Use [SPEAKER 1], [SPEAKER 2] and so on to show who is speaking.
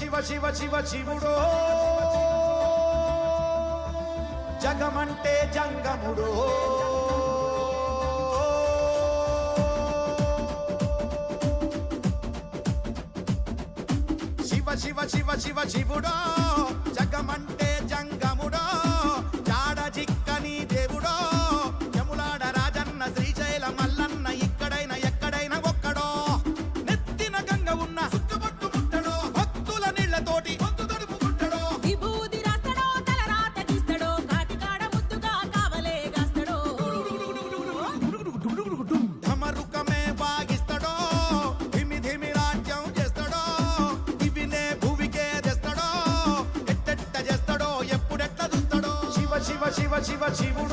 [SPEAKER 1] శివ శివ శివ శివుడో జగమంటే జంగముడో శివ శివ శివ శివ శివుడో జగమంటే జంగముడో జాడ జిక్కని దేవుడో యములాడ రాజన్న శ్రీశైల మల్లన్న ఇక్కడైనా ఎక్కడైనా ఒక్కడో నెత్తిన గంగ ఉన్న సుక్కబొట్టు ముట్టడో భక్తుల నీళ్లతోటి పొందు తడుపు ముట్టడో
[SPEAKER 2] విభూది రాస్తడో తల రాత గీస్తడో కాటికాడ ముద్దుగా కావలే గాస్తడో
[SPEAKER 1] ధమరుకమే వాగిస్తడో ధిమి ధిమి రాజ్యం చేస్తడో ఇవినే భూమికే తెస్తడో ఎట్టెట్ట చేస్తడో ఎప్పుడెట్ల చూస్తడో శివ శివ శివ శివ శివుడు